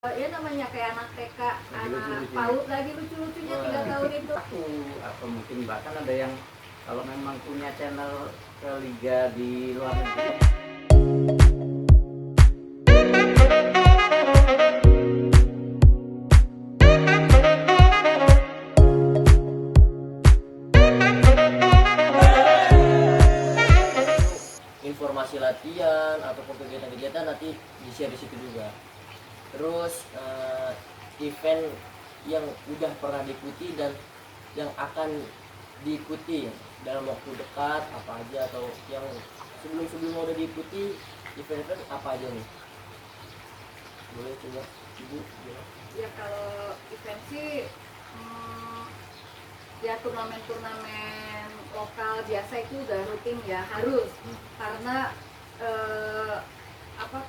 Ya namanya kayak anak TK, anak Lucu-lucu. PAUD lagi lucu-lucunya 3 tahun itu. Aku atau mungkin bahkan ada yang kalau memang punya channel ke liga di luar negeri. Informasi latihan ataupun kegiatan-kegiatan nanti di-share di situ juga. Terus event yang udah pernah diikuti dan yang akan diikuti dalam waktu dekat apa aja, atau yang sebelum-sebelumnya udah diikuti event-event apa aja nih? Boleh coba Ibu bilang. Ya kalau event sih ya turnamen-turnamen lokal biasa itu udah rutin ya, harus. Karena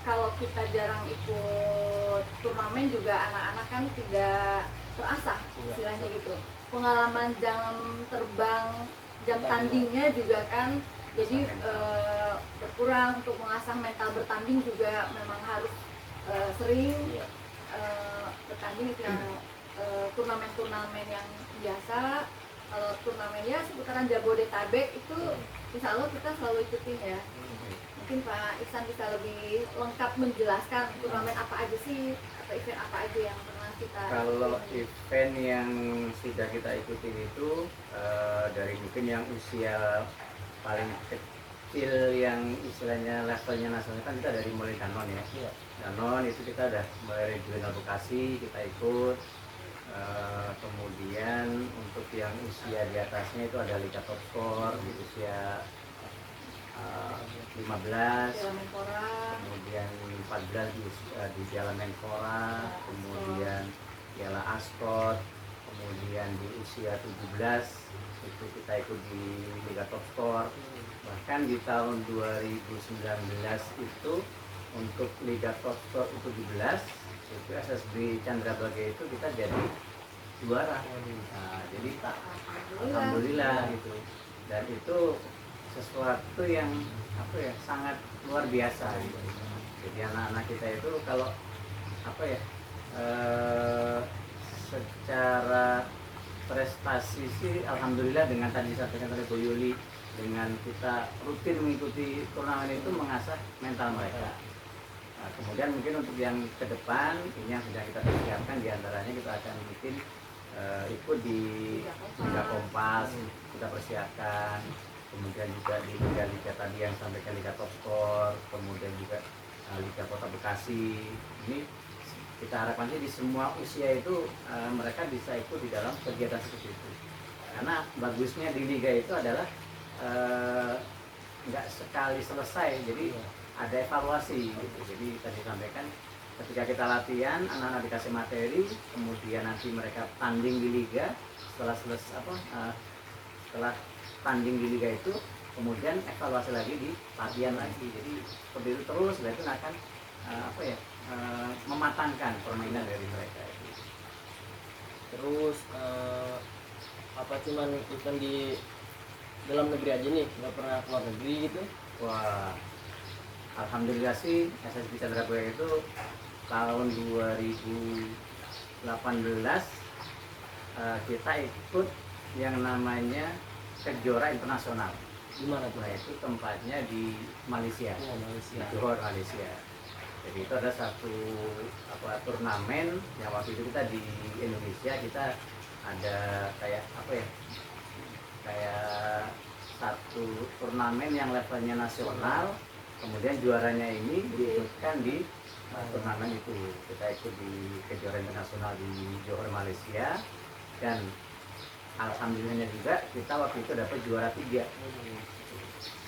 kalau kita jarang ikut turnamen juga anak-anak kan tidak terasah istilahnya gitu. Pengalaman jam terbang, jam tandingnya juga kan jadi berkurang. Untuk mengasah mental bertanding juga memang harus sering bertanding itu yang turnamen-turnamen yang biasa. Kalau turnamen ya seputaran Jabodetabek itu insya Allah kita selalu ikutin ya. Mungkin Pak Iksan bisa lebih lengkap menjelaskan turnamen apa aja sih atau event apa aja yang pernah kita Kalau ikutin. event yang sudah kita ikuti itu dari mungkin yang usia paling kecil yang istilahnya levelnya nasional kan kita dari mulai Danon ya. Iya. Danon itu kita udah mulai regional Bekasi kita ikut. Kemudian untuk yang usia di atasnya itu ada Liga Top Score di usia 15, Piala Menpora, kemudian 14 di Piala Menpora, kemudian Piala Ascot, kemudian di usia 17 itu kita ikut di Liga Top Score. Bahkan di tahun 2019 itu untuk Liga Top Score U17 itu SSB Chandra Baga itu kita jadi juara. Nah, jadi alhamdulillah gitu. Dan itu sesuatu yang sangat luar biasa gitu. Jadi anak-anak kita itu kalau secara prestasi sih alhamdulillah, dengan tadi disampaikan oleh Bu Yuli, dengan kita rutin mengikuti turnamen itu mengasah mental mereka. Nah, kemudian mungkin untuk yang ke depan ini yang sudah kita persiapkan, diantaranya kita akan mungkin ikut di Liga Kompas, kita persiapkan. Kemudian juga di liga tadi yang sampaikan Liga Top Score, kemudian juga Liga Kota Bekasi. Ini kita harapkan sih di semua usia itu mereka bisa ikut di dalam kegiatan seperti itu. Karena bagusnya di liga itu adalah nggak sekali selesai, jadi ada evaluasi gitu. Jadi tadi sampaikan ketika kita latihan, anak-anak dikasih materi, kemudian nanti mereka tanding di liga. Setelah setelah tanding di liga itu, kemudian evaluasi lagi di latihan lagi. Jadi seperti itu terus, dan itu akan mematangkan permainan dari mereka. Terus apa cuman event di dalam negeri aja nih, nggak pernah keluar negeri gitu? Wah, alhamdulillah sih SSB Chandra Baga itu tahun 2018 kita ikut yang namanya kejuaraan internasional. Di mana tuh? Nah, itu tempatnya di Malaysia, Oh, Malaysia. di Johor, Malaysia. Jadi itu ada satu turnamen yang waktu itu kita di Indonesia, kita ada kayak satu turnamen yang levelnya nasional, kemudian juaranya ini diikutkan di turnamen itu. Kita ikut di kejuaraan internasional di Johor, Malaysia, dan alhamdulillahnya juga kita waktu itu dapat juara 3.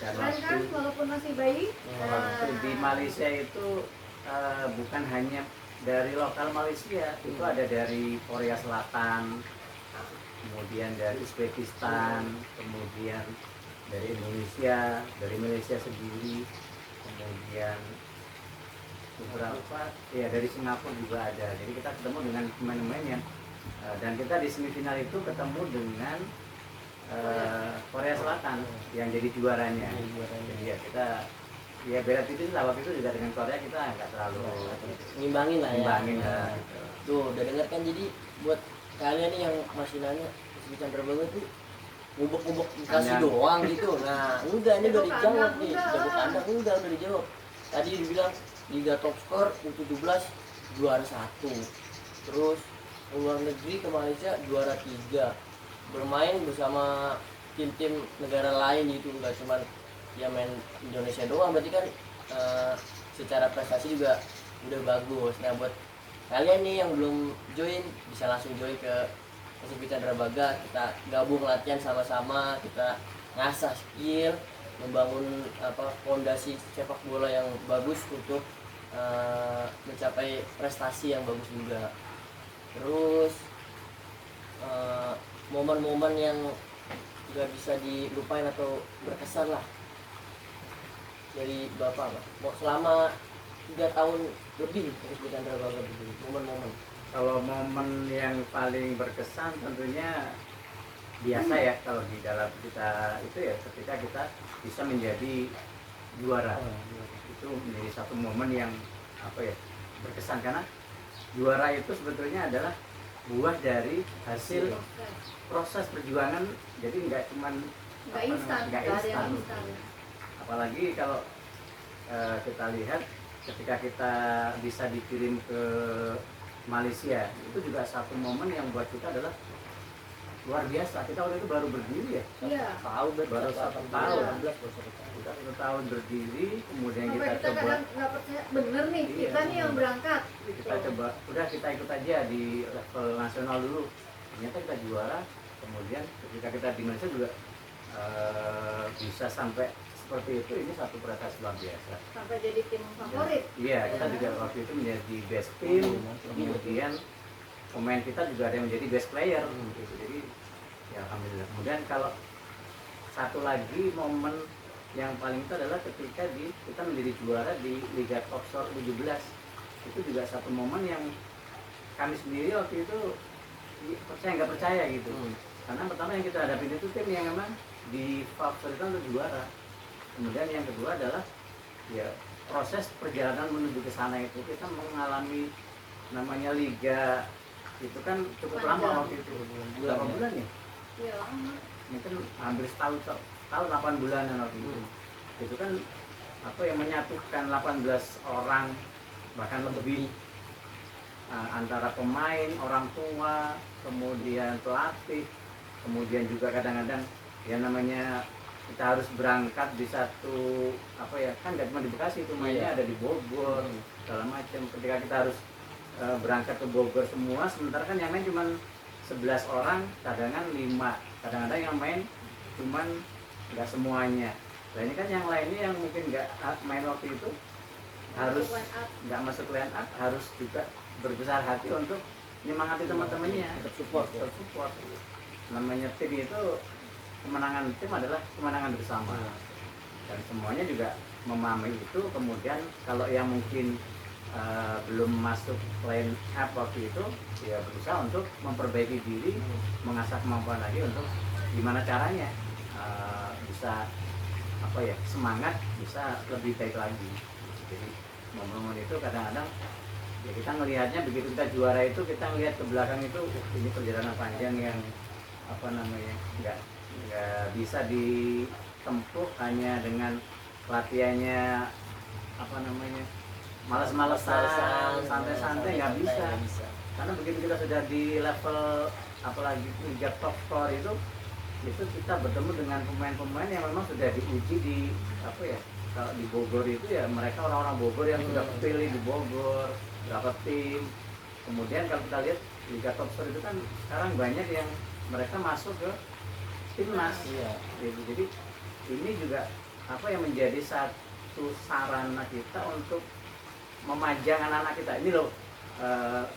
Dan keren kan walaupun masih bayi. waktu di Malaysia itu bukan hanya dari lokal Malaysia, itu ada dari Korea Selatan, kemudian dari Uzbekistan, kemudian dari Indonesia, dari Malaysia sendiri, kemudian beberapa dari Singapura juga ada. Jadi kita ketemu dengan pemain-pemain yang dan kita di semifinal itu ketemu dengan Korea Selatan yang jadi juaranya. Jadi ya kita ya beda tipis lah, waktu itu juga dengan Korea kita nggak terlalu ngimbangin lah ya. ngimbangin Nah, lah gitu. tuh udah denger kan, jadi buat kalian nih yang masih nanya Pacific Chandra Baga tuh ngubek-ngubek dikasih Kandang. doang gitu. Nah udah ini udah Jago dijawab kandang, nih, udah. jago kandang udah dijawab. Tadi dibilang Liga Top Skor U17 juara 1, terus luar negeri ke Malaysia juara 3, bermain bersama tim-tim negara lain gitu, nggak cuma ya main Indonesia doang, berarti kan secara prestasi juga udah bagus. Nah buat kalian nih yang belum join bisa langsung join ke Pacific Chandra Baga, kita gabung latihan sama-sama, kita ngasah skill, membangun fondasi sepak bola yang bagus untuk mencapai prestasi yang bagus juga. Terus momen-momen yang nggak bisa dilupain atau berkesan lah dari Bapak, Pak. Selama 3 tahun lebih Pacific Chandra Baga begini, momen-momen. Kalau momen yang paling berkesan tentunya biasa ya kalau di dalam kita itu ya ketika kita bisa menjadi juara. Itu menjadi satu momen yang berkesan, karena juara itu sebetulnya adalah buah dari hasil proses perjuangan, jadi nggak cuman nggak instan, nggak ada yang instan. Apalagi kalau kita lihat ketika kita bisa dikirim ke Malaysia, itu juga satu momen yang buat kita adalah luar biasa. Kita waktu itu baru berdiri ya, Iya. baru 1 tahun. Kita 1 tahun berdiri, kemudian Sampai kita kita coba, kadang nggak percaya, bener nih Iya. kita nih yang berangkat. kita coba, udah kita ikut aja di level nasional dulu. Ternyata kita juara, kemudian ketika kita di Malaysia juga bisa sampai seperti itu, ini satu prestasi luar biasa. Sampai jadi tim favorit. Iya, kita juga waktu itu menjadi best team, kemudian pemain kita juga ada yang menjadi best player gitu. Jadi ya alhamdulillah. Kemudian kalau satu lagi momen yang paling itu adalah ketika kita menjadi juara di Liga Top Skor U17. Itu juga satu momen yang kami sendiri waktu itu percaya nggak percaya gitu. Karena pertama yang kita hadapin itu tim yang memang difavoritkan untuk juara. Kemudian yang kedua adalah ya proses perjalanan menuju ke sana itu kita mengalami namanya liga itu kan cukup lama waktu itu. Berapa bulan ya? Iya lama. Mungkin hampir setahun 8 bulanan waktu itu. Itu kan yang menyatukan 18 orang bahkan lebih, antara pemain, orang tua, kemudian pelatih, kemudian juga kadang-kadang ya namanya kita harus berangkat di satu kan nggak cuma di Bekasi, itu mainnya ada di Bogor segala macam. Ketika kita harus berangkat ke Bogor semua, sementara kan yang main cuma 11 orang, kadang-kadang 5, kadang-kadang yang main cuman nggak semuanya. Nah ini kan yang lainnya yang mungkin nggak main waktu itu harus nggak masuk line up, harus juga berbesar hati untuk menyemangati teman-temannya, support. Namanya tim itu, kemenangan tim adalah kemenangan bersama, dan semuanya juga memahami itu. Kemudian kalau yang mungkin belum masuk line up waktu itu, ya berusaha untuk memperbaiki diri, mengasah kemampuan lagi untuk gimana caranya bisa semangat, bisa lebih baik lagi. Jadi momen-momen itu kadang-kadang ya kita melihatnya begitu kita juara itu, kita melihat ke belakang itu ini perjalanan panjang yang nggak bisa ditempuh hanya dengan latihannya malas-malasan, santai-santai, nggak bisa. Karena begitu kita sudah di level apalagi Liga Top Skor itu kita bertemu dengan pemain-pemain yang memang sudah diuji di kalau di Bogor itu ya mereka orang-orang Bogor yang sudah kepilih di Bogor, berapa tim. Kemudian kalau kita lihat Liga Top Skor itu kan sekarang banyak yang mereka masuk ke timnas. Jadi ini juga yang menjadi satu sarana kita untuk memajang anak-anak kita. Ini loh,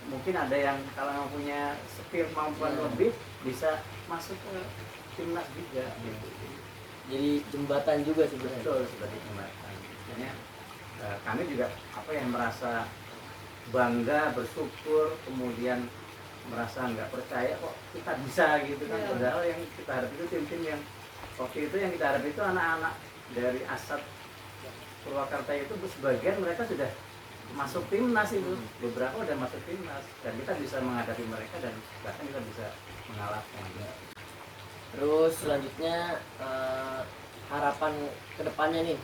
mungkin ada yang kalau punya skill kemampuan lebih bisa masuk ke timnas juga gitu. Jadi jembatan juga sebenarnya. Betul, sebagai jembatan. Makanya kami juga yang merasa bangga, bersyukur, kemudian merasa nggak percaya kok kita bisa gitu kan. Padahal yang kita harap itu tim-tim yang waktu itu yang kita harap itu anak-anak dari Asad Purwakarta itu sebagian mereka sudah masuk timnas itu, beberapa udah masuk timnas, dan kita bisa menghadapi mereka dan bahkan kita bisa mengalahkan. Terus selanjutnya harapan kedepannya nih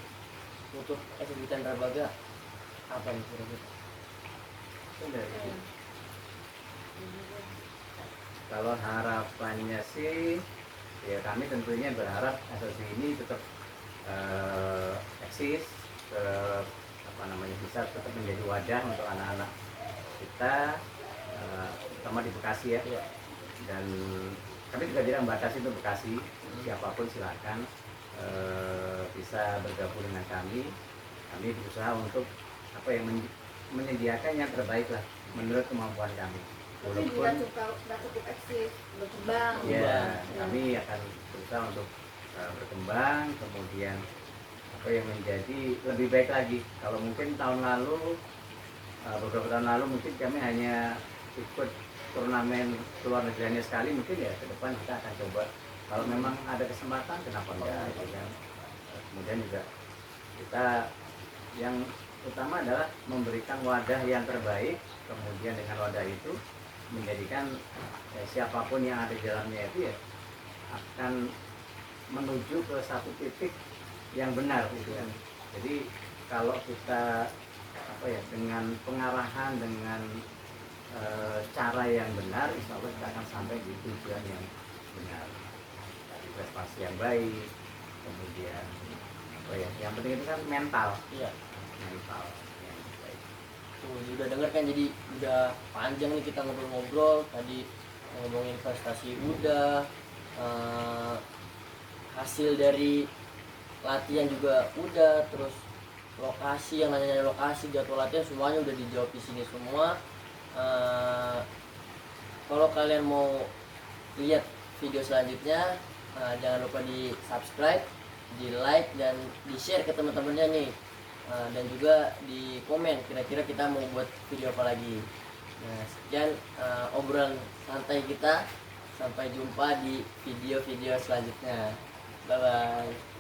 untuk SSB Candrabaga apa nih kira-kira? Kalau harapannya sih, ya kami tentunya berharap SSB ini tetap eksis, bisa tetap menjadi wadah untuk anak-anak kita, terutama di Bekasi ya. Iya. Dan kami juga tidak membatasi untuk Bekasi, siapapun silakan bisa bergabung dengan kami. Kami berusaha untuk menyediakan yang terbaik lah menurut kemampuan kami. Tapi juga cukup eksis, berkembang. Ya, kami akan berusaha untuk berkembang, kemudian yang menjadi lebih baik lagi. Kalau mungkin tahun lalu, beberapa tahun lalu mungkin kami hanya ikut turnamen luar negeri hanya sekali, mungkin ya ke depan kita akan coba. Kalau memang ada kesempatan, kenapa enggak? Gitu kan. Kemudian juga kita yang utama adalah memberikan wadah yang terbaik, kemudian dengan wadah itu menjadikan siapapun yang ada di dalamnya itu ya akan menuju ke satu titik yang benar gitu kan. Jadi kalau kita dengan pengarahan, dengan cara yang benar, insya Allah kita akan sampai di tujuan yang benar. Dari prestasi yang baik, kemudian yang penting itu kan mental. Iya. Mental yang baik. Tuh, udah denger kan, jadi udah panjang nih kita ngobrol-ngobrol. Tadi ngomongin prestasi udah, hasil dari latihan juga udah, terus lokasi, yang nanya lokasi, jadwal latihan, semuanya udah dijawab di sini semua. Kalau kalian mau lihat video selanjutnya, jangan lupa di subscribe, di like, dan di share ke teman-temannya nih, dan juga di komen kira-kira kita mau buat video apa lagi. Nah, sekian obrolan santai kita, sampai jumpa di video-video selanjutnya. Bye bye.